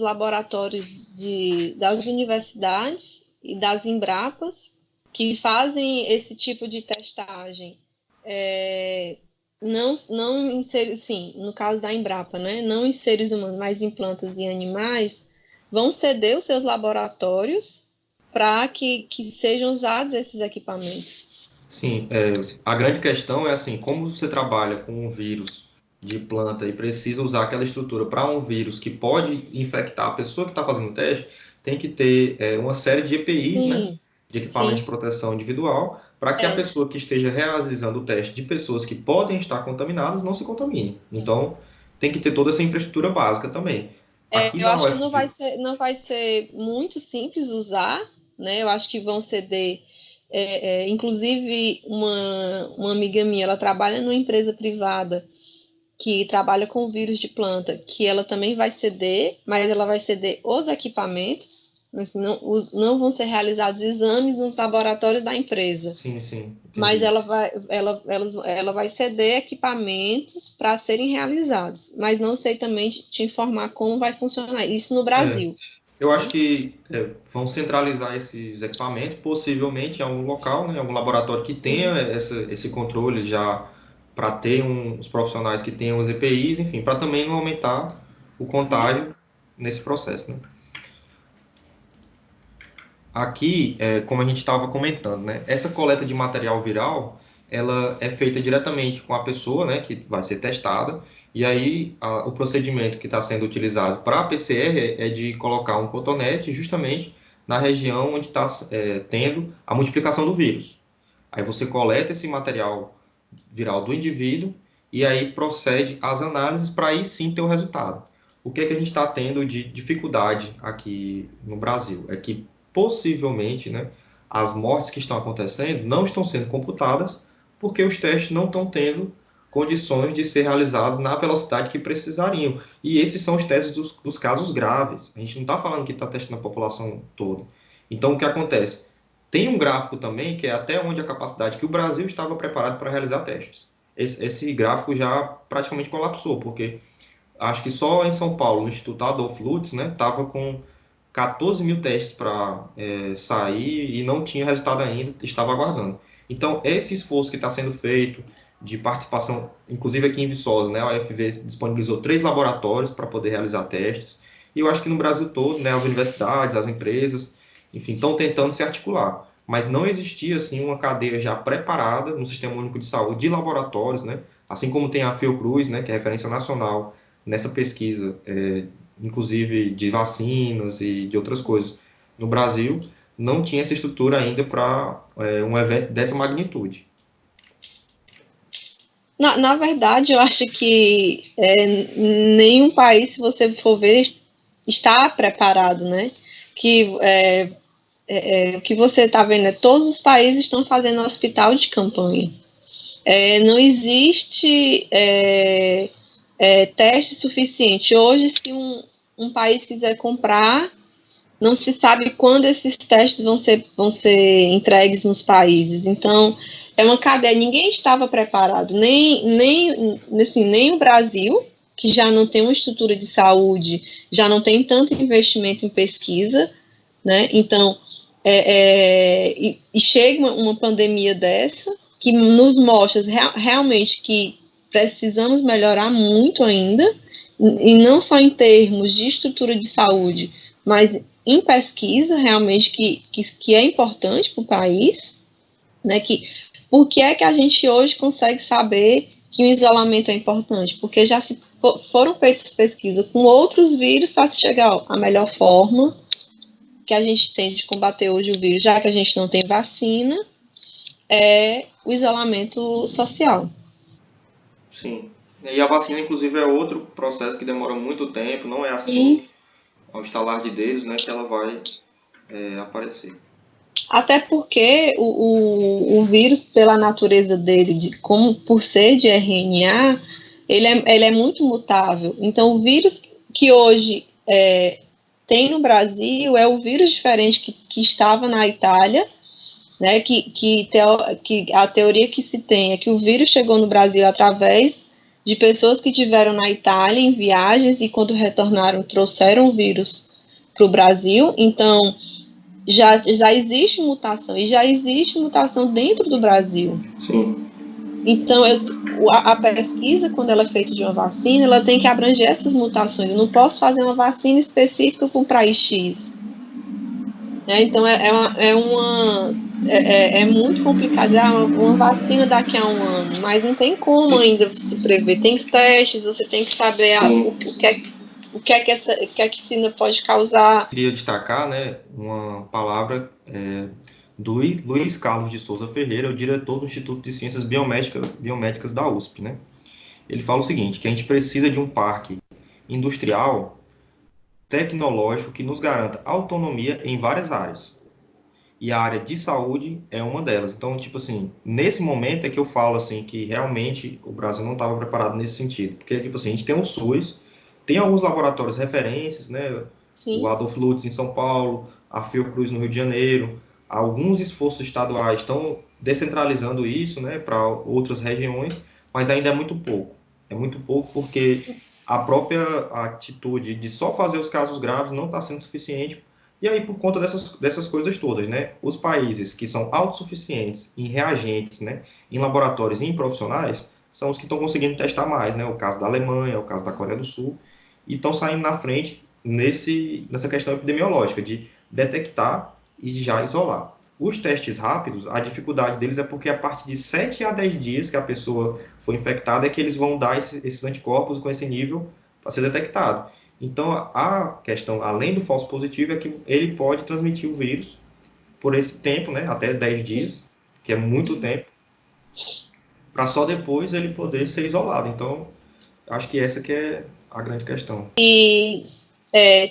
laboratórios das universidades e das Embrapas que fazem esse tipo de testagem. Não em seres, sim, no caso da Embrapa, né? Não em seres humanos, mas em plantas e animais, vão ceder os seus laboratórios para que sejam usados esses equipamentos. Sim, a grande questão é assim, como você trabalha com um vírus de planta e precisa usar aquela estrutura para um vírus que pode infectar a pessoa que está fazendo o teste, tem que ter uma série de EPIs, né, Sim, de equipamento de sim. proteção individual, para que a pessoa que esteja realizando o teste de pessoas que podem estar contaminadas não se contamine. Então, tem que ter toda essa infraestrutura básica também. Aqui Eu na acho que UFG, não vai ser muito simples usar, né? Eu acho que vão ceder. Inclusive, uma amiga minha, ela trabalha numa empresa privada que trabalha com vírus de planta, que ela também vai ceder, mas ela vai ceder os equipamentos, assim, não vão ser realizados exames nos laboratórios da empresa, sim, sim, mas entendi. ela vai ceder equipamentos para serem realizados, mas não sei também te informar como vai funcionar isso no É, Brasil. eu acho Né? que vão centralizar esses equipamentos, possivelmente em algum local, né, em algum laboratório que tenha Sim, esse controle já para ter os profissionais que tenham os EPIs, enfim, para também não aumentar o sim. contágio nesse processo, né? Aqui, como a gente estava comentando, né, essa coleta de material viral, ela é feita diretamente com a pessoa, né, que vai ser testada, e aí o procedimento que está sendo utilizado para a PCR é de colocar um cotonete justamente na região onde está tendo a multiplicação do vírus. Aí você coleta esse material viral do indivíduo e aí procede às análises para aí sim ter o resultado. O que é que a gente está tendo de dificuldade aqui no Brasil? É que possivelmente, né, as mortes que estão acontecendo não estão sendo computadas porque os testes não estão tendo condições de ser realizados na velocidade que precisariam. E esses são os testes dos casos graves. A gente não está falando que está testando a população toda. Então, o que acontece? Tem um gráfico também que é até onde a capacidade que o Brasil estava preparado para realizar testes. Esse gráfico já praticamente colapsou, porque acho que só em São Paulo, no Instituto Adolf Lutz, né, estava com 14 mil testes para sair e não tinha resultado ainda, estava aguardando. Então, esse esforço que está sendo feito de participação, inclusive aqui em Viçosa, né, a UFV disponibilizou 3 laboratórios para poder realizar testes, e eu acho que no Brasil todo, né, as universidades, as empresas, enfim, estão tentando se articular. Mas não existia assim uma cadeia já preparada no Sistema Único de Saúde de laboratórios, né? Assim como tem a Fiocruz, né, que é a referência nacional nessa pesquisa, inclusive de vacinas e de outras coisas. No Brasil, não tinha essa estrutura ainda para um evento dessa magnitude. Na verdade, eu acho que nenhum país, se você for ver, está preparado, né? Que o que você está vendo é todos os países estão fazendo hospital de campanha. Não existe teste suficiente. Hoje, se um país quiser comprar, não se sabe quando esses testes vão ser entregues nos países. Então, é uma cadeia. Ninguém estava preparado, nem o Brasil, que já não tem uma estrutura de saúde, já não tem tanto investimento em pesquisa, né? Então, e chega uma pandemia dessa, que nos mostra realmente que precisamos melhorar muito ainda, e não só em termos de estrutura de saúde, mas em pesquisa realmente que é importante para o país, né? Por que é que a gente hoje consegue saber que o isolamento é importante? Porque já foram feitas pesquisas com outros vírus para se chegar à melhor forma que a gente tem de combater hoje o vírus, já que a gente não tem vacina, é o isolamento social. Sim. E a vacina, inclusive, é outro processo que demora muito tempo, não é assim, E ao estalar de dedos, né, que ela vai aparecer. até porque o vírus, pela natureza dele, como por ser de RNA, ele é muito mutável. Então, o vírus que hoje tem no Brasil é o vírus diferente que estava na Itália, né? Que a teoria que se tem é que o vírus chegou no Brasil através de pessoas que tiveram na Itália em viagens e quando retornaram trouxeram o vírus para o Brasil. Então, já existe mutação, e já existe mutação dentro do Brasil. Sim. Então, a pesquisa, quando ela é feita de uma vacina, ela tem que abranger essas mutações. Eu não posso fazer uma vacina específica para um país X. Então, é muito complicado. Uma vacina daqui a um ano, mas não tem como ainda se prever. Tem os testes, você tem que saber o que é que essa vacina pode causar. Queria destacar, né, uma palavra do Luiz Carlos de Souza Ferreira, o diretor do Instituto de Ciências Biomédicas da USP, né? Ele fala o seguinte, que a gente precisa de um parque industrial tecnológico que nos garanta autonomia em várias áreas. E a área de saúde é uma delas. Então, tipo assim, nesse momento é que eu falo assim que realmente o Brasil não estava preparado nesse sentido. Porque, tipo assim, a gente tem o SUS, tem alguns laboratórios referências, né? Sim. O Adolfo Lutz em São Paulo, a Fiocruz no Rio de Janeiro. Alguns esforços estaduais estão descentralizando isso, né, para outras regiões, mas ainda é muito pouco. É muito pouco porque a própria atitude de só fazer os casos graves não está sendo suficiente. E aí, por conta dessas coisas todas, né, os países que são autossuficientes em reagentes, né, em laboratórios e em profissionais, são os que estão conseguindo testar mais, né, o caso da Alemanha, o caso da Coreia do Sul, e estão saindo na frente nessa questão epidemiológica, de detectar e já isolar. Os testes rápidos, a dificuldade deles é porque a partir de 7 a 10 dias que a pessoa foi infectada é que eles vão dar esses anticorpos com esse nível para ser detectado. Então, a questão, além do falso positivo, é que ele pode transmitir o vírus por esse tempo, né, até 10 dias, que é muito tempo, para só depois ele poder ser isolado. Então, acho que essa que é a grande questão. E,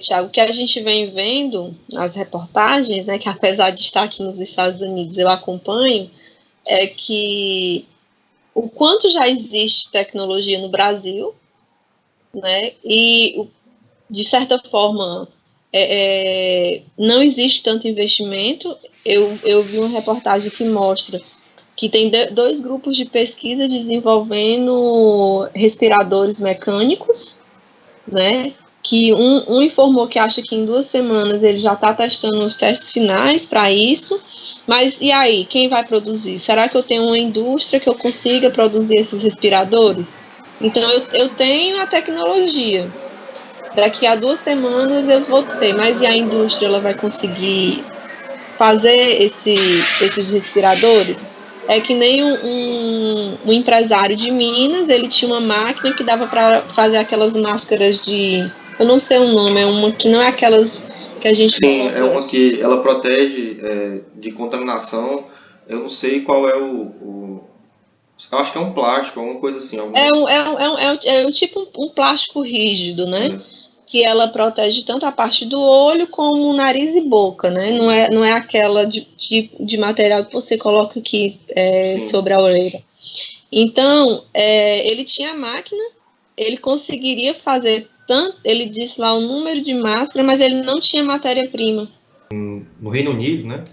Tiago, o que a gente vem vendo nas reportagens, né, que apesar de estar aqui nos Estados Unidos eu acompanho, é que o quanto já existe tecnologia no Brasil, né, e de certa forma não existe tanto investimento. Eu vi uma reportagem que mostra que tem dois grupos de pesquisa desenvolvendo respiradores mecânicos, né? Que um informou que acha que em 2 semanas ele já está testando os testes finais para isso. Mas e aí, quem vai produzir? Será que eu tenho uma indústria que eu consiga produzir esses respiradores? Então eu tenho a tecnologia. Daqui a 2 semanas eu vou ter, mas e a indústria, ela vai conseguir fazer esses respiradores? É que nem um empresário de Minas, ele tinha uma máquina que dava para fazer aquelas máscaras de... Eu não sei o nome, é uma que não é aquelas que a gente... Sim, é uma que ela protege de contaminação. Eu não sei qual é eu acho que é um plástico, alguma coisa assim. Tipo um plástico rígido, né? É. Que ela protege tanto a parte do olho como o nariz e boca, né? Não é aquela de material que você coloca aqui sobre a orelha. Então, ele tinha a máquina, ele conseguiria fazer tanto, ele disse lá o número de máscara, mas ele não tinha matéria-prima. No Reino Unido, né,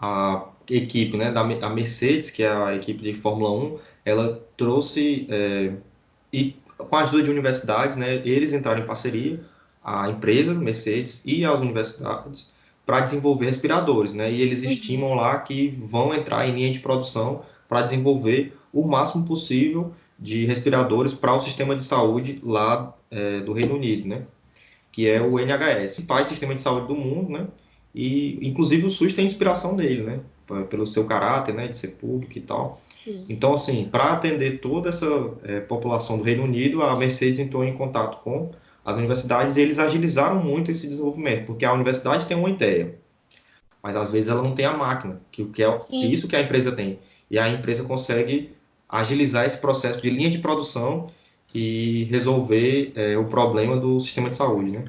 a equipe, né, da Mercedes, que é a equipe de Fórmula 1, ela trouxe, e com a ajuda de universidades, né, eles entraram em parceria, a empresa Mercedes e as universidades, para desenvolver respiradores, né, e eles estimam lá que vão entrar em linha de produção para desenvolver o máximo possível de respiradores para o sistema de saúde lá do Reino Unido, né, que é o NHS, o principal sistema de saúde do mundo, né, e inclusive o SUS tem inspiração dele, né, pelo seu caráter, né, de ser público e tal. Então, assim, para atender toda essa população do Reino Unido, a Mercedes entrou em contato com as universidades e eles agilizaram muito esse desenvolvimento, porque a universidade tem uma ideia, mas às vezes ela não tem a máquina, que é isso que a empresa tem. E a empresa consegue agilizar esse processo de linha de produção e resolver o problema do sistema de saúde, né?